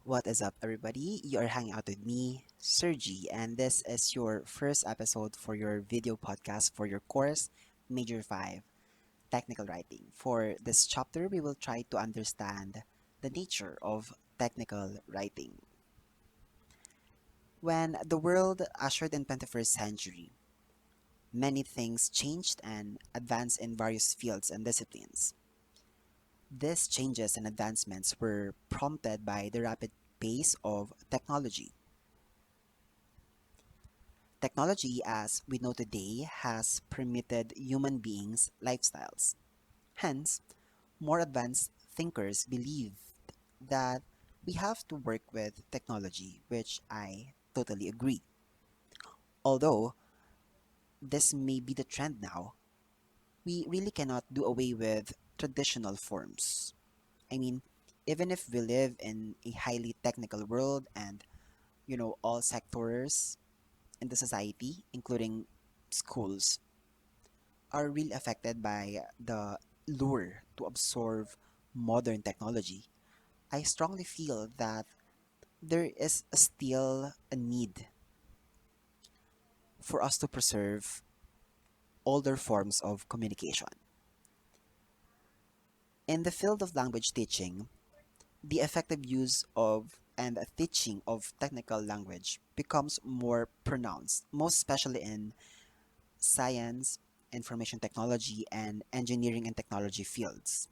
What is up, everybody? You are hanging out with me, Sergi, and this is your first episode for your video podcast for your course, Major 5, Technical Writing. For this chapter, we will try to understand the nature of technical writing. When the world ushered in 21st century, many things changed and advanced in various fields and disciplines. These changes and advancements were prompted by the rapid pace of technology. Technology, as we know today, has permitted human beings' lifestyles. Hence, more advanced thinkers believe that we have to work with technology, which I totally agree. Although this may be the trend now, we really cannot do away with traditional forms. I mean, even if we live in a highly technical world and, all sectors in the society, including schools, are really affected by the lure to absorb modern technology, I strongly feel that there is still a need for us to preserve older forms of communication. In the field of language teaching, the effective use of and teaching of technical language becomes more pronounced, most especially in science, information technology, and engineering and technology fields.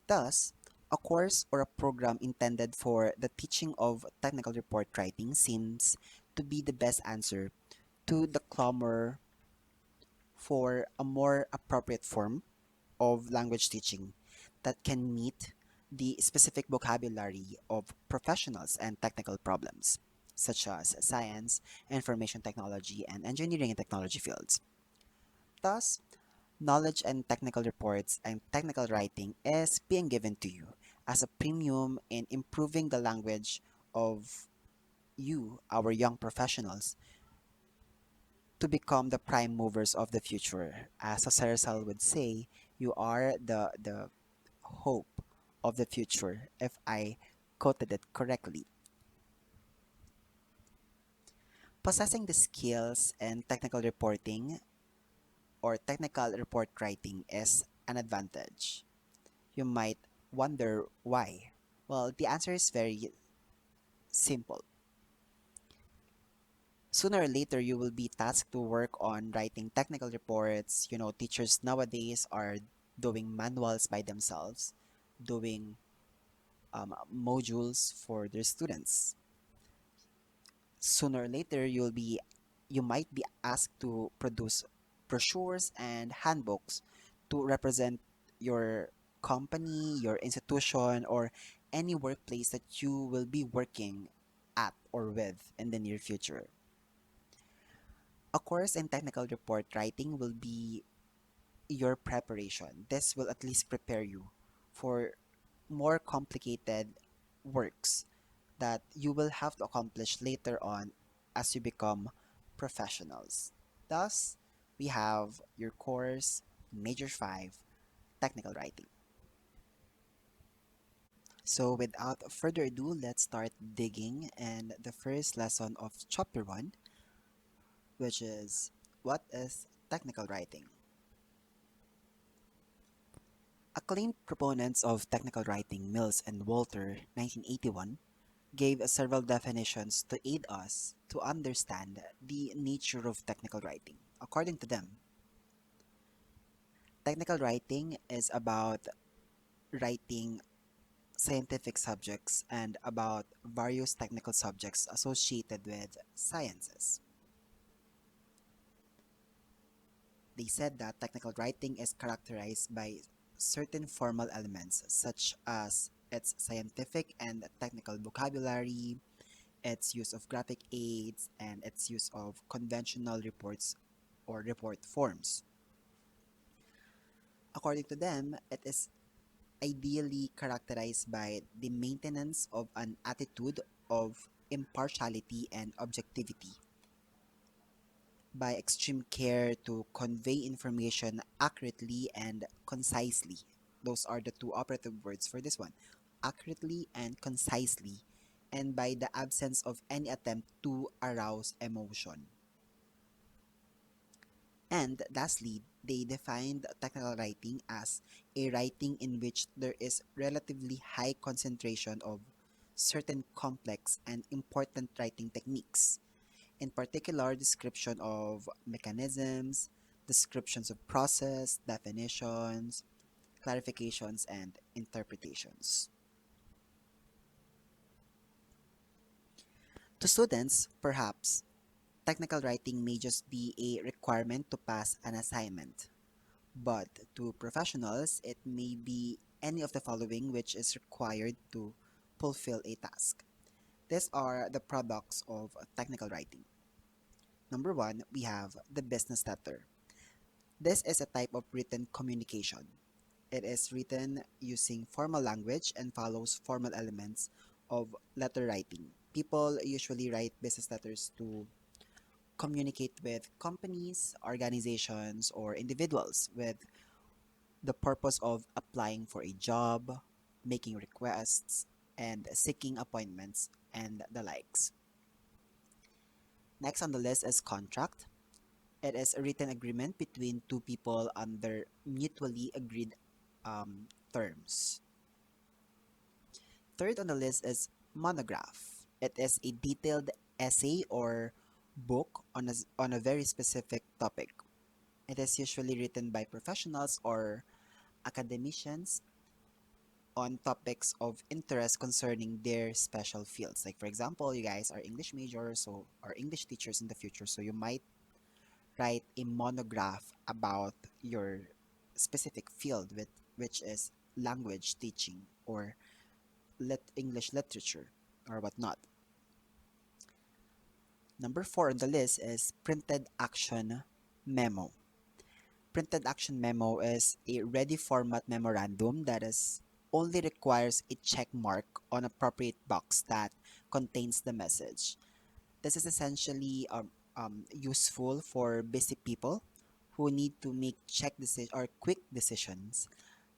Thus, a course or a program intended for the teaching of technical report writing seems to be the best answer to the clamor for a more appropriate form of language teaching that can meet the specific vocabulary of professionals and technical problems, such as science, information technology, and engineering and technology fields. Thus, knowledge and technical reports and technical writing is being given to you as a premium in improving the language of you, our young professionals, to become the prime movers of the future. As Jose Rizal would say, you are the hope of the future, if I quoted it correctly. Possessing the skills in technical reporting or technical report writing is an advantage. You might wonder why. Well, the answer is very simple. Sooner or later, you will be tasked to work on writing technical reports. Teachers nowadays are doing manuals by themselves, doing modules for their students. Sooner or later, you might be asked to produce brochures and handbooks to represent your company, your institution, or any workplace that you will be working at or with in the near future. A course in technical report writing will be your preparation. This will at least prepare you for more complicated works that you will have to accomplish later on as you become professionals. Thus, we have your course, Major 5, Technical Writing. So, without further ado, let's start digging and the first lesson of Chapter 1, which is what is technical writing? Acclaimed proponents of technical writing, Mills and Walter, 1981, gave several definitions to aid us to understand the nature of technical writing. According to them, technical writing is about writing scientific subjects and about various technical subjects associated with sciences. They said that technical writing is characterized by certain formal elements such as its scientific and technical vocabulary, its use of graphic aids, and its use of conventional reports or report forms. According to them, it is ideally characterized by the maintenance of an attitude of impartiality and objectivity, by extreme care to convey information accurately and concisely. Those are the two operative words for this one: accurately and concisely, and by the absence of any attempt to arouse emotion. And lastly, they defined technical writing as a writing in which there is relatively high concentration of certain complex and important writing techniques, in particular description of mechanisms, descriptions of process, definitions, clarifications, and interpretations. To students, perhaps, technical writing may just be a requirement to pass an assignment. But to professionals, it may be any of the following which is required to fulfill a task. These are the products of technical writing. Number one, we have the business letter. This is a type of written communication. It is written using formal language and follows formal elements of letter writing. People usually write business letters to communicate with companies, organizations, or individuals with the purpose of applying for a job, making requests, and seeking appointments, and the likes. Next on the list is contract. It is a written agreement between two people under mutually agreed terms. Third on the list is monograph. It is a detailed essay or book on a very specific topic. It is usually written by professionals or academicians on topics of interest concerning their special fields. Like for example, you guys are English majors so or English teachers in the future, so you might write a monograph about your specific field with which is language teaching or English literature or whatnot. Number four on the list is printed action memo. Printed action memo is a ready format memorandum that is only requires a check mark on appropriate box that contains the message. This is essentially useful for busy people who need to make check decision or quick decisions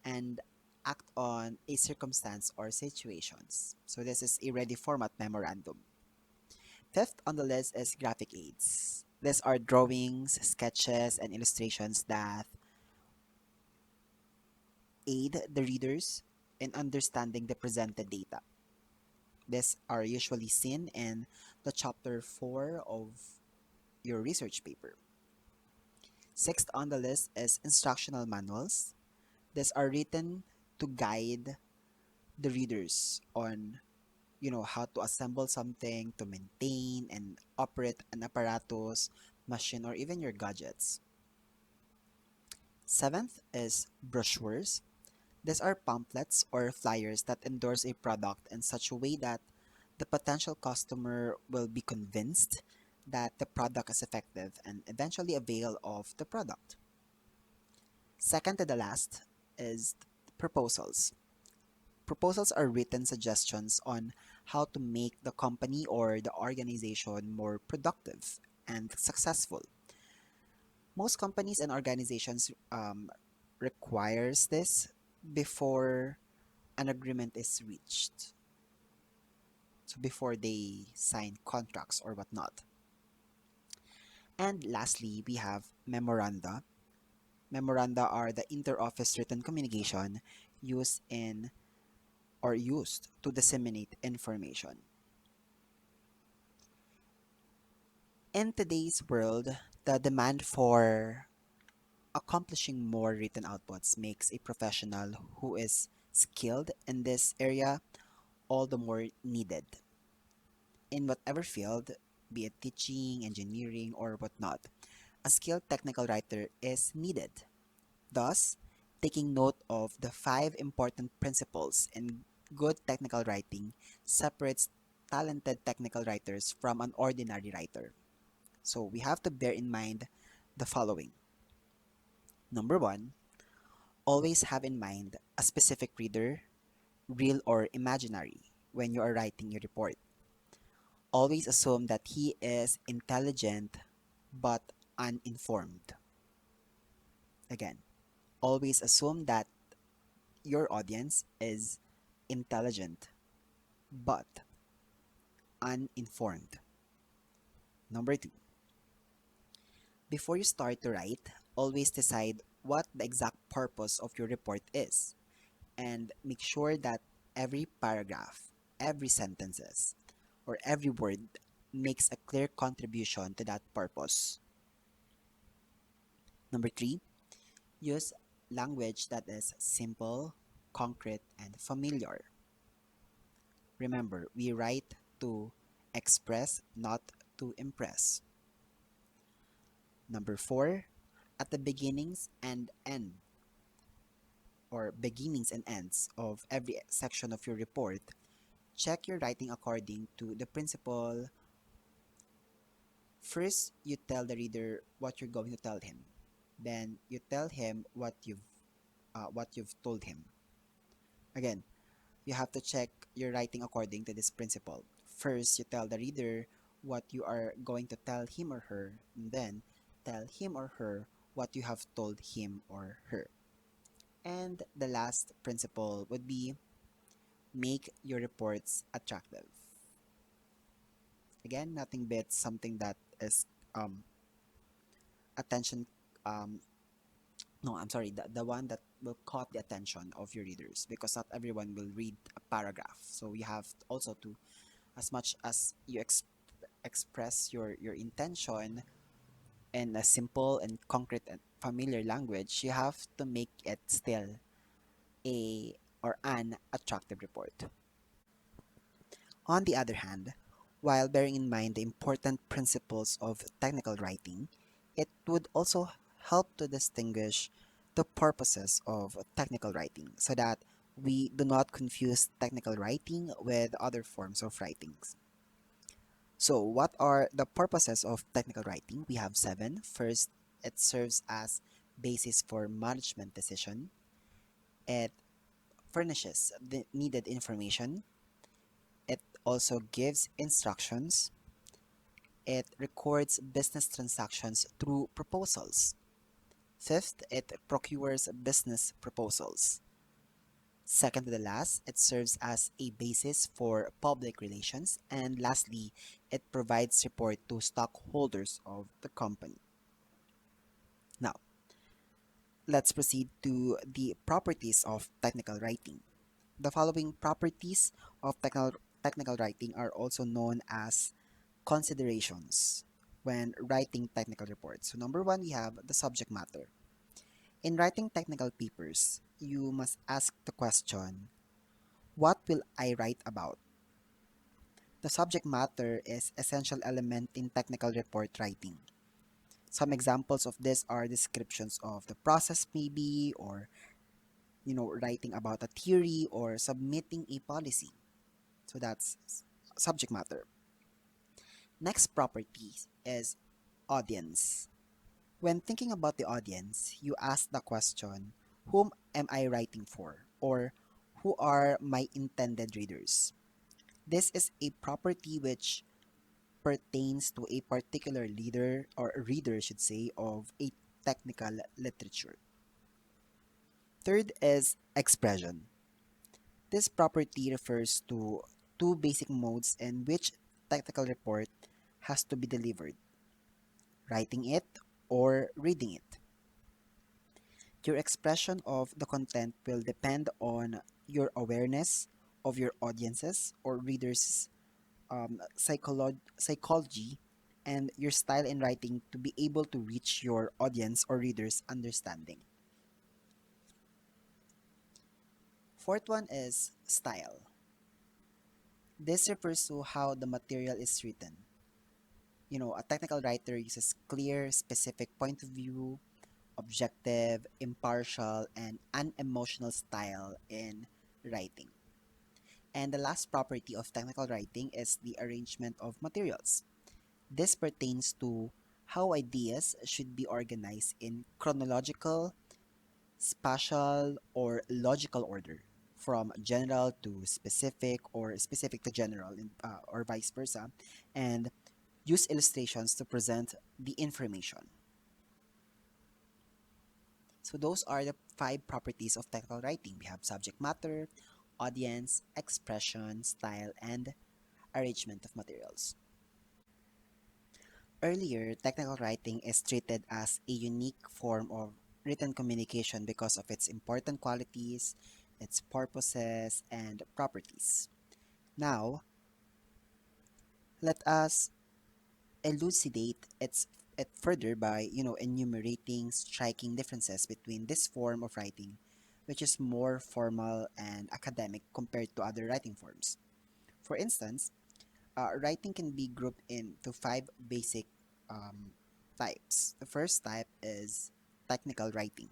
and act on a circumstance or situations. So this is a ready format memorandum. Fifth on the list is graphic aids. These are drawings, sketches, and illustrations that aid the readers in understanding the presented data. These are usually seen in the chapter 4 of your research paper. Sixth on the list is instructional manuals. These are written to guide the readers on how to assemble something, to maintain and operate an apparatus, machine, or even your gadgets. Seventh is brochures. These are pamphlets or flyers that endorse a product in such a way that the potential customer will be convinced that the product is effective and eventually avail of the product. Second to the last is proposals. Proposals are written suggestions on how to make the company or the organization more productive and successful. Most companies and organizations requires this before an agreement is reached. So before they sign contracts or whatnot. And lastly, we have memoranda. Memoranda are the inter-office written communication used in or used to disseminate information. In today's world, the demand for accomplishing more written outputs makes a professional who is skilled in this area all the more needed. In whatever field, be it teaching, engineering, or whatnot, a skilled technical writer is needed. Thus, taking note of the five important principles in good technical writing separates talented technical writers from an ordinary writer. So we have to bear in mind the following. Number one, always have in mind a specific reader, real or imaginary, when you are writing your report. Always assume that he is intelligent but uninformed. Again, always assume that your audience is intelligent, but uninformed. Number two, before you start to write, always decide what the exact purpose of your report is and make sure that every paragraph, every sentences, or every word makes a clear contribution to that purpose. Number three, use language that is simple, concrete, and familiar. Remember, we write to express, not to impress. Number four, at the beginnings and ends of every section of your report, check your writing according to the principle. First, you tell the reader what you're going to tell him. Then you tell him what you've told him. Again, you have to check your writing according to this principle. First, you tell the reader what you are going to tell him or her, and then tell him or her what you have told him or her. And the last principle would be make your reports attractive. Again, nothing beats something that is attention um, no, I'm sorry, the one that will caught the attention of your readers, because not everyone will read a paragraph. So you have also to, as much as you express your intention in a simple and concrete and familiar language, you have to make it still a or an attractive report. On the other hand, while bearing in mind the important principles of technical writing, it would also help to distinguish the purposes of technical writing so that we do not confuse technical writing with other forms of writings. So, what are the purposes of technical writing? We have seven. First, it serves as basis for management decision. It furnishes the needed information. It also gives instructions. It records business transactions through proposals. Fifth, it procures business proposals. Second to the last, it serves as a basis for public relations. And lastly, it provides support to stockholders of the company. Now, let's proceed to the properties of technical writing. The following properties of technical writing are also known as considerations when writing technical reports. So number one, we have the subject matter. In writing technical papers, you must ask the question, what will I write about? The subject matter is essential element in technical report writing. Some examples of this are descriptions of the process maybe, or writing about a theory or submitting a policy. So that's subject matter. Next property is audience. When thinking about the audience, you ask the question, whom am I writing for? Or who are my intended readers? This is a property which pertains to a particular leader or a reader, should say, of a technical literature. Third is expression. This property refers to two basic modes in which technical report has to be delivered, writing it or reading it. Your expression of the content will depend on your awareness of your audiences or readers' psychology and your style in writing to be able to reach your audience or readers' understanding. Fourth one is style. This refers to how the material is written. A technical writer uses clear, specific point of view, objective, impartial, and unemotional style in writing. And the last property of technical writing is the arrangement of materials. This pertains to how ideas should be organized in chronological, spatial, or logical order, from general to specific or specific to general, or vice versa, and use illustrations to present the information. So those are the five properties of technical writing. We have subject matter, audience, expression, style, and arrangement of materials. Earlier, technical writing is treated as a unique form of written communication because of its important qualities, its purposes, and properties. Now, let us elucidate it further by enumerating striking differences between this form of writing, which is more formal and academic compared to other writing forms. For instance, writing can be grouped into five basic um, types. The first type is technical writing.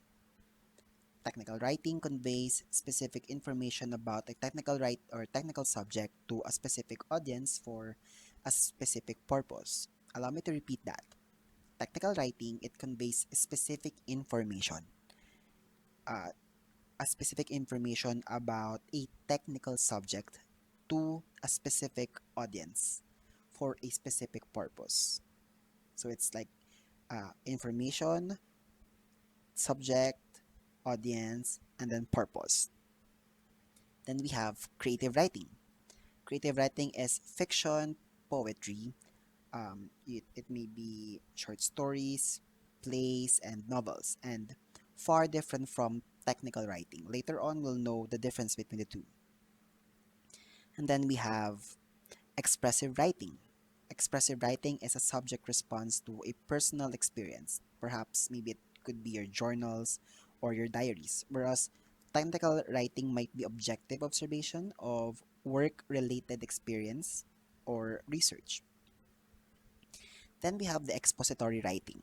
Technical writing conveys specific information about a technical right or technical subject to a specific audience for a specific purpose. Allow me to repeat that. Technical writing, it conveys uh, specific information about a technical subject to a specific audience for a specific purpose. So it's like information, subject, audience, and then purpose. Then we have creative writing. Creative writing is fiction, poetry. It may be short stories, plays, and novels, and far different from technical writing. Later on, we'll know the difference between the two. And then we have expressive writing. Expressive writing is a subject response to a personal experience. Perhaps maybe it could be your journals or your diaries. Whereas technical writing might be objective observation of work related experience or research. Then we have the expository writing.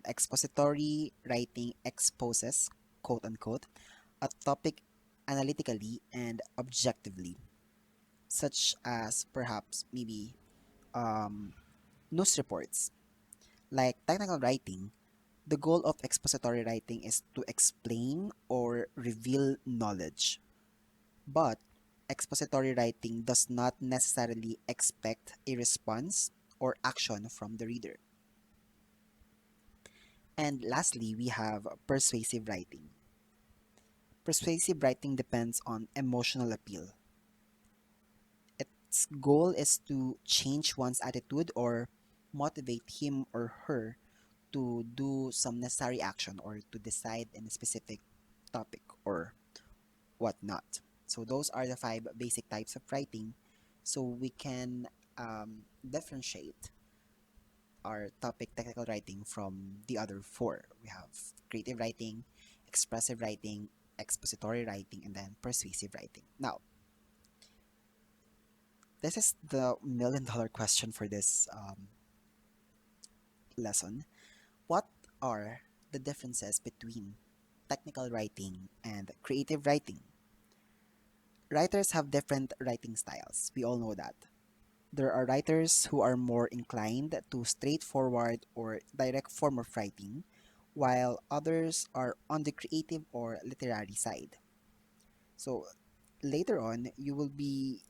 Expository writing exposes, quote unquote, a topic analytically and objectively, such as perhaps maybe um, news reports. Like technical writing, the goal of expository writing is to explain or reveal knowledge. But expository writing does not necessarily expect a response or action from the reader. And lastly, we have persuasive writing. Persuasive writing depends on emotional appeal. Its goal is to change one's attitude or motivate him or her to do some necessary action or to decide in a specific topic or whatnot. So those are the five basic types of writing. So we can differentiate our topic technical writing from the other four. We have creative writing, expressive writing, expository writing, and then persuasive writing. Now, this is the $1 million question for this lesson. What are the differences between technical writing and creative writing? Writers have different writing styles. We all know that. There are writers who are more inclined to straightforward or direct form of writing, while others are on the creative or literary side. So later on, you will be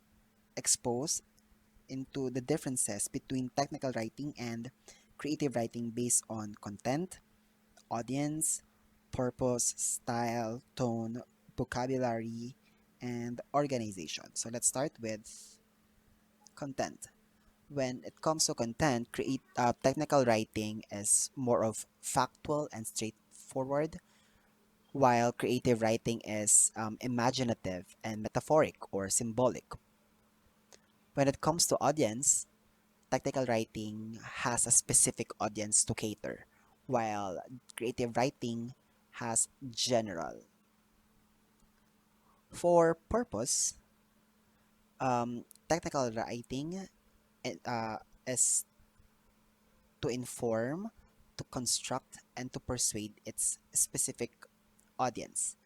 exposed into the differences between technical writing and creative writing based on content, audience, purpose, style, tone, vocabulary, and organization. So let's start with content. When it comes to content, technical writing is more of factual and straightforward, while creative writing is imaginative and metaphoric or symbolic. When it comes to audience, technical writing has a specific audience to cater, while creative writing has general. For purpose, technical writing is to inform, to construct, and to persuade its specific audience,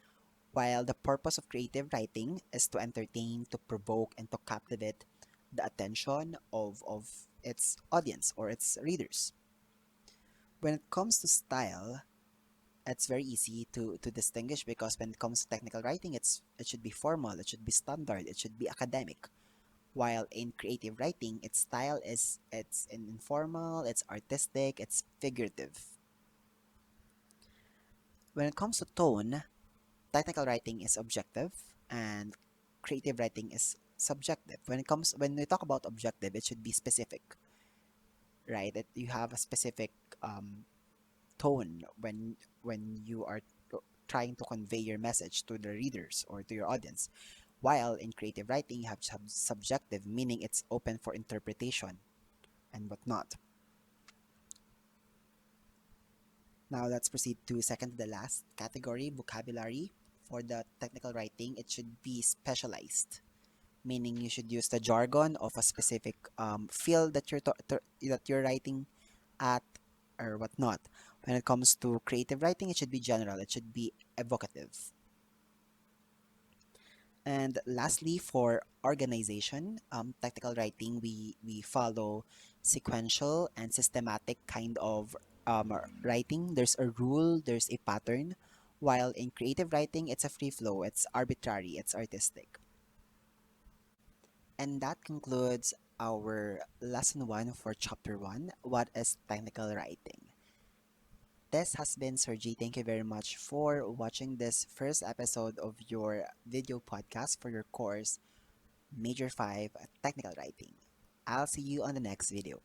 while the purpose of creative writing is to entertain, to provoke, and to captivate the attention of its audience or its readers. When it comes to style, it's very easy to distinguish because when it comes to technical writing, it should be formal, it should be standard, it should be academic. While in creative writing, its style is it's informal, it's artistic, it's figurative. When it comes to tone, technical writing is objective and creative writing is subjective. When we talk about objective, it should be specific, right? That you have a specific um, tone when you are trying to convey your message to the readers or to your audience. While in creative writing, you have subjective, meaning it's open for interpretation and whatnot. Now let's proceed to second to the last category, vocabulary. For the technical writing, it should be specialized, meaning you should use the jargon of a specific field that that you're writing at or whatnot. When it comes to creative writing, it should be general. It should be evocative. And lastly, for organization, technical writing, we follow sequential and systematic kind of writing. There's a rule, there's a pattern. While in creative writing, it's a free flow, it's arbitrary, it's artistic. And that concludes our lesson one for chapter one. What is technical writing? This has been Sergi. Thank you very much for watching this first episode of your video podcast for your course Major 5 Technical Writing. I'll see you on the next video.